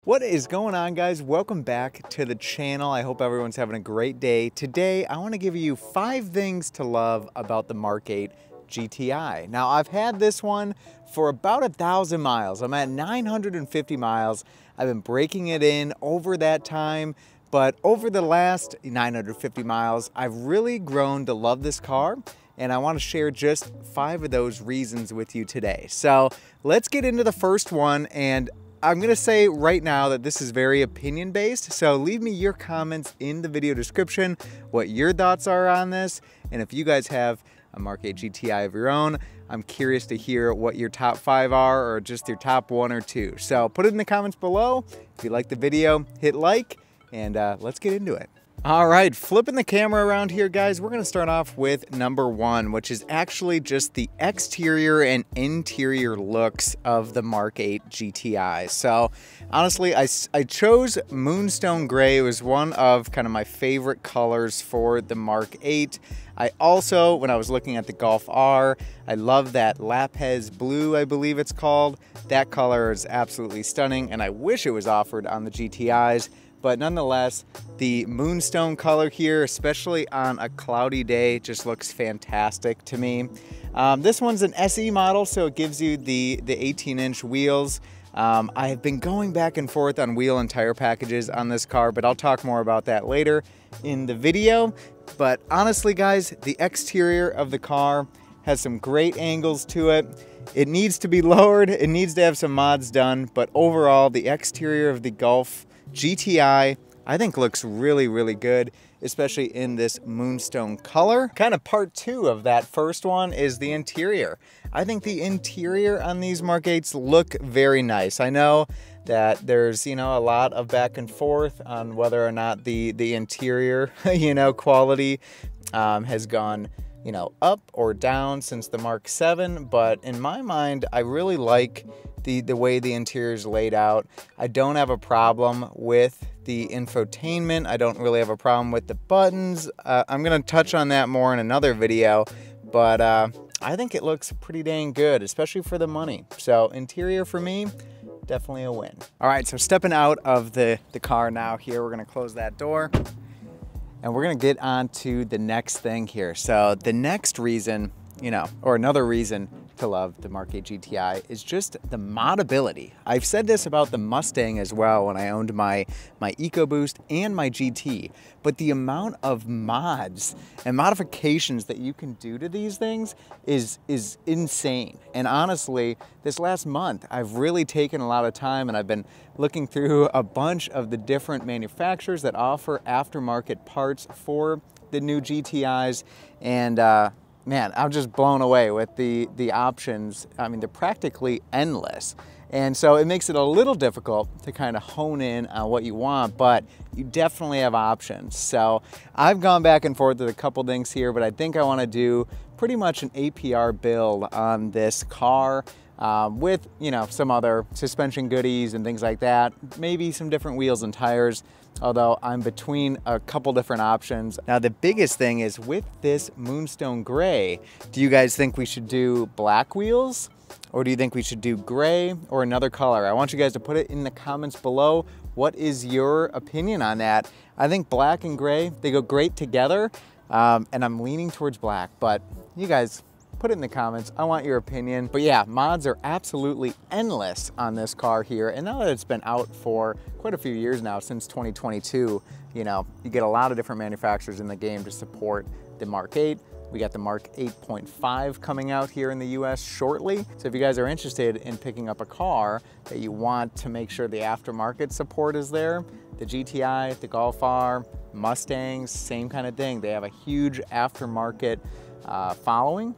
What is going on, guys? Welcome back to the channel. I hope everyone's having a great day. Today, I want to give you 5 things to love about the Mk8 GTI. Now, I've had this one for about 1,000 miles. I'm at 950 miles. I've been breaking it in over that time, but over the last 950 miles, I've really grown to love this car, and I want to share just 5 of those reasons with you today. So let's get into the first one, and I'm gonna say right now that this is very opinion based, so leave me your comments in the video description, what your thoughts are on this, and if you guys have a Mk8 GTI of your own, I'm curious to hear what your top 5 are, or just your top 1 or 2. So put it in the comments below. If you like the video, hit like, and let's get into it. All right, flipping the camera around here, guys, we're gonna start off with number 1, which is actually just the exterior and interior looks of the Mk8 GTI. So honestly, I chose Moonstone Gray. It was one of kind of my favorite colors for the Mk8. I also, when I was looking at the Golf R, I love that lapis blue, I believe it's called. That color is absolutely stunning, and I wish it was offered on the GTIs. But nonetheless, the moonstone color here, especially on a cloudy day, just looks fantastic to me. This one's an SE model, so it gives you the 18-inch wheels. I have been going back and forth on wheel and tire packages on this car, but I'll talk more about that later in the video. But honestly, guys, the exterior of the car has some great angles to it. It needs to be lowered, it needs to have some mods done, but overall, the exterior of the Golf GTI, I think, looks really, really good, especially in this moonstone color. Kind of part 2 of that first one is the interior. I think the interior on these Mk8s look very nice. I know that there's, a lot of back and forth on whether or not the interior, quality has gone, up or down since the Mark 7, but in my mind, I really like the way the interior is laid out. I don't have a problem with the infotainment. I don't really have a problem with the buttons. I'm gonna touch on that more in another video, but I think it looks pretty dang good, especially for the money. So interior for me, definitely a win. All right, so stepping out of the car now here, we're gonna close that door, and we're gonna get on to the next thing here. So the next reason, or another reason to love the Mk8 GTI is just the modability. I've said this about the Mustang as well when I owned my EcoBoost and my GT, but the amount of mods and modifications that you can do to these things is insane. And honestly, this last month, I've really taken a lot of time, and I've been looking through a bunch of the different manufacturers that offer aftermarket parts for the new GTIs, and man, I'm just blown away with the options. I mean, they're practically endless. And so it makes it a little difficult to kind of hone in on what you want, but you definitely have options. So I've gone back and forth with a couple things here, but I think I want to do pretty much an APR build on this car with, some other suspension goodies and things like that. Maybe some different wheels and tires, although I'm between a couple different options. Now, the biggest thing is with this Moonstone Gray, do you guys think we should do black wheels? Or do you think we should do gray or another color? I want you guys to put it in the comments below. What is your opinion on that? I think black and gray, they go great together, and I'm leaning towards black, but you guys, put it in the comments. I want your opinion. But yeah, mods are absolutely endless on this car here. And now that it's been out for quite a few years now, since 2022, you get a lot of different manufacturers in the game to support the Mk8. We got the Mark 8.5 coming out here in the US shortly. So if you guys are interested in picking up a car that you want to make sure the aftermarket support is there, the GTI, the Golf R, Mustangs, same kind of thing. They have a huge aftermarket following,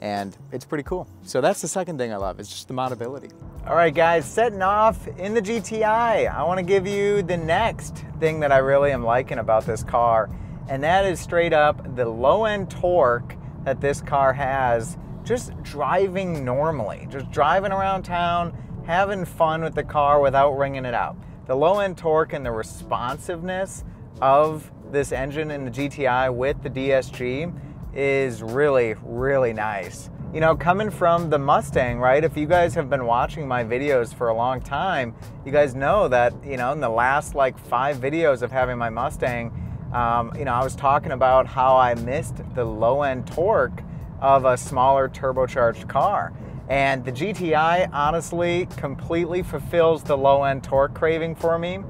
and it's pretty cool. So that's the second thing I love, it's just the modability. All right, guys, setting off in the GTI, I want to give you the next thing that I really am liking about this car, and that is straight up the low-end torque that this car has, just driving normally, just driving around town, having fun with the car without wringing it out. The low-end torque and the responsiveness of this engine in the GTI with the DSG is really, really nice. you know, coming from the Mustang, right? If you guys have been watching my videos for a long time, you guys know that, you know, in the last like 5 videos of having my Mustang, you know, I was talking about how I missed the low-end torque of a smaller turbocharged car. And the GTI honestly completely fulfills the low-end torque craving for me.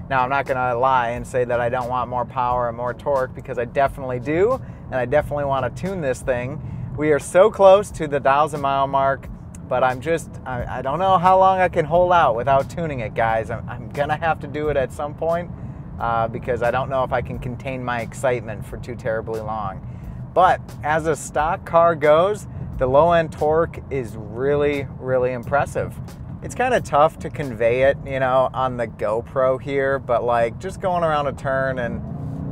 Now, I'm not gonna lie and say that I don't want more power and more torque, because I definitely do, and I definitely wanna tune this thing. We are so close to the 1,000-mile mark, but I don't know how long I can hold out without tuning it, guys. I'm gonna have to do it at some point, because I don't know if I can contain my excitement for too terribly long. But as a stock car goes, the low-end torque is really, really impressive. It's kind of tough to convey it, you know, on the GoPro here, but like just going around a turn and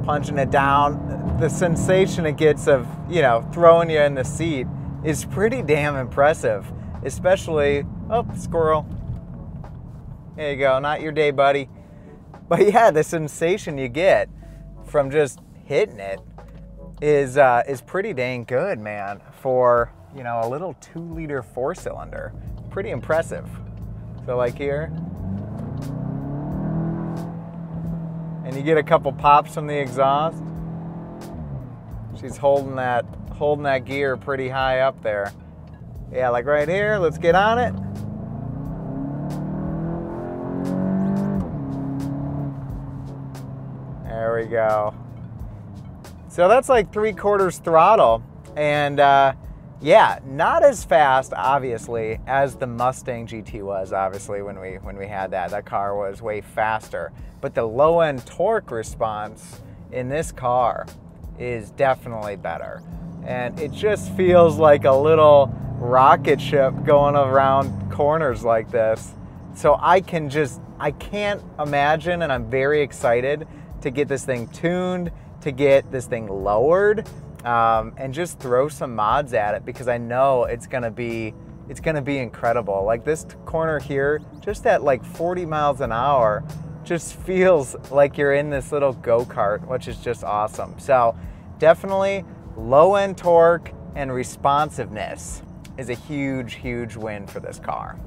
punching it down, the sensation it gets of, you know, throwing you in the seat is pretty damn impressive. Especially, oh, squirrel. There you go, not your day, buddy. But yeah, the sensation you get from just hitting it is pretty dang good, man, for, you know, a little 2-liter 4-cylinder. Pretty impressive. So like here, and you get a couple pops from the exhaust. She's holding that gear pretty high up there. Yeah, like right here, let's get on it. There we go. So that's like 3/4 throttle, and yeah, not as fast, obviously, as the Mustang GT was. Obviously, when we had that car was way faster. But the low-end torque response in this car is definitely better, and it just feels like a little rocket ship going around corners like this. So I can't imagine, and I'm very excited to get this thing tuned, to get this thing lowered, and just throw some mods at it, because I know it's gonna be incredible. Like this corner here, just at like 40 miles an hour, just feels like you're in this little go-kart, which is just awesome. So definitely low-end torque and responsiveness is a huge, huge win for this car.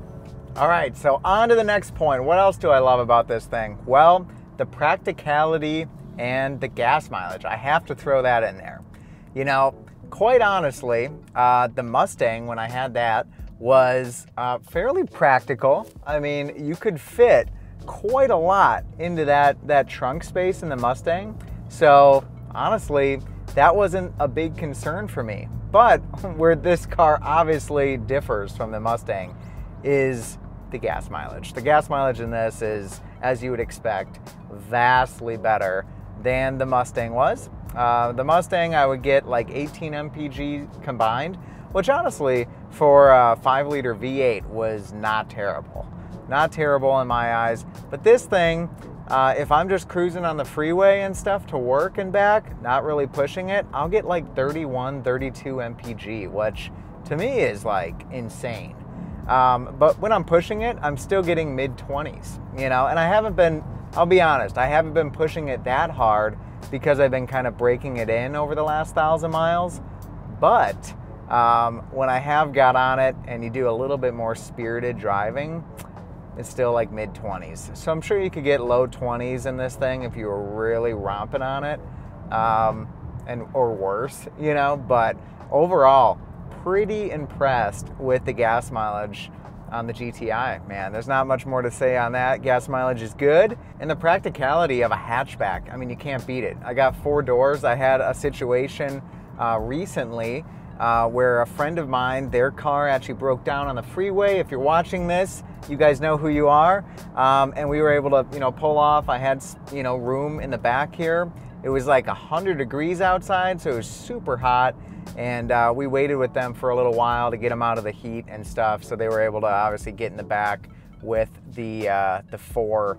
All right, so on to the next point. What else do I love about this thing? Well, the practicality and the gas mileage. I have to throw that in there. You know, quite honestly, the Mustang, when I had that, was fairly practical. I mean, you could fit quite a lot into that trunk space in the Mustang. So honestly, that wasn't a big concern for me. But where this car obviously differs from the Mustang is the gas mileage. The gas mileage in this is, as you would expect, vastly better than the Mustang was. The Mustang, I would get like 18 mpg combined, which honestly, for a 5-liter V8 was not terrible. Not terrible in my eyes. But this thing, if I'm just cruising on the freeway and stuff to work and back, not really pushing it, I'll get like 31, 32 mpg, which to me is like insane. But when I'm pushing it, I'm still getting mid-20s, you know, and I haven't been, I'll be honest, I haven't been pushing it that hard because I've been kind of breaking it in over the last 1,000 miles. But when I have got on it and you do a little bit more spirited driving, it's still like mid-20s. So I'm sure you could get low 20s in this thing if you were really romping on it, or worse, you know. But overall, pretty impressed with the gas mileage on the GTI, man. There's not much more to say on that. Gas mileage is good, and the practicality of a hatchback, I mean, you can't beat it. I got 4 doors. I had a situation recently where a friend of mine, their car actually broke down on the freeway. If you're watching this, you guys know who you are. And we were able to, you know, pull off. I had, you know, room in the back here. It was like 100 degrees outside, so it was super hot. And we waited with them for a little while to get them out of the heat and stuff. So they were able to obviously get in the back with the four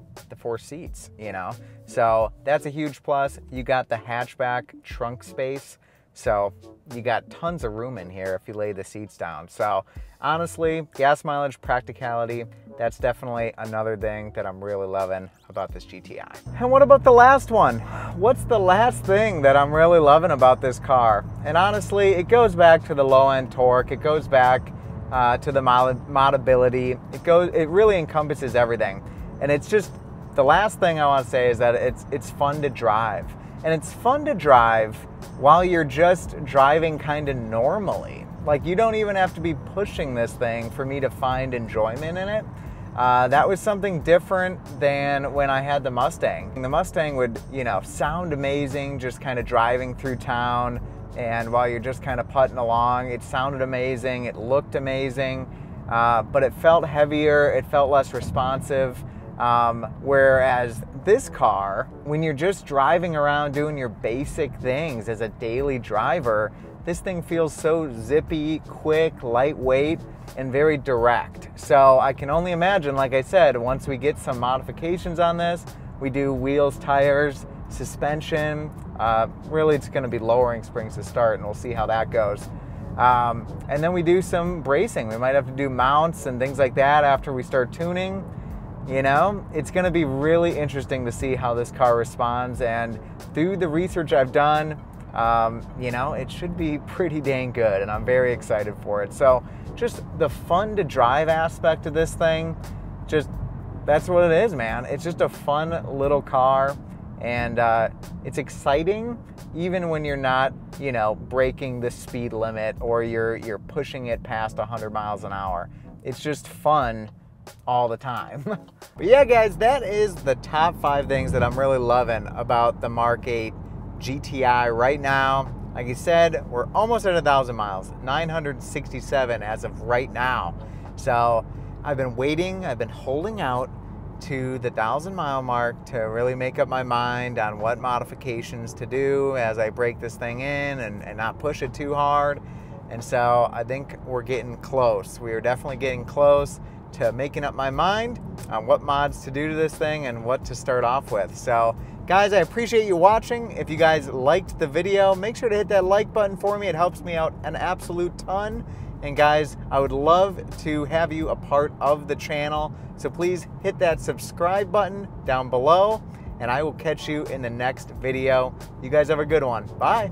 seats, you know. So that's a huge plus. You got the hatchback trunk space. So you got tons of room in here if you lay the seats down. So honestly, gas mileage, practicality, that's definitely another thing that I'm really loving about this GTI. And what about the last one? What's the last thing that I'm really loving about this car? And honestly, it goes back to the low-end torque. It goes back to the modability. It really encompasses everything. And it's just, the last thing I want to say is that it's fun to drive. And it's fun to drive while you're just driving kind of normally. Like, you don't even have to be pushing this thing for me to find enjoyment in it. That was something different than when I had the Mustang. The Mustang would, sound amazing just kind of driving through town, and while you're just kind of putting along, it sounded amazing, it looked amazing, but it felt heavier, it felt less responsive. Whereas this car, when you're just driving around doing your basic things as a daily driver, this thing feels so zippy, quick, lightweight, and very direct. So I can only imagine, like I said, once we get some modifications on this, we do wheels, tires, suspension, really it's gonna be lowering springs to start, and we'll see how that goes. And then we do some bracing. We might have to do mounts and things like that after we start tuning. It's gonna be really interesting to see how this car responds, and through the research I've done, it should be pretty dang good, and I'm very excited for it. So just the fun to drive aspect of this thing, that's what it is, man. It's just a fun little car, and it's exciting even when you're not, breaking the speed limit or you're pushing it past 100 miles an hour. It's just fun all the time. But yeah, guys, that is the top 5 things that I'm really loving about the Mk8 GTI right now. Like I said, we're almost at 1,000 miles, 967 as of right now. So I've been waiting, I've been holding out to the 1,000-mile mark to really make up my mind on what modifications to do as I break this thing in and not push it too hard. And so I think we're getting close. We are definitely getting close to making up my mind on what mods to do to this thing and what to start off with. So guys, I appreciate you watching. If you guys liked the video, make sure to hit that like button for me. It helps me out an absolute ton. And guys, I would love to have you a part of the channel. So please hit that subscribe button down below, and I will catch you in the next video. You guys have a good one. Bye.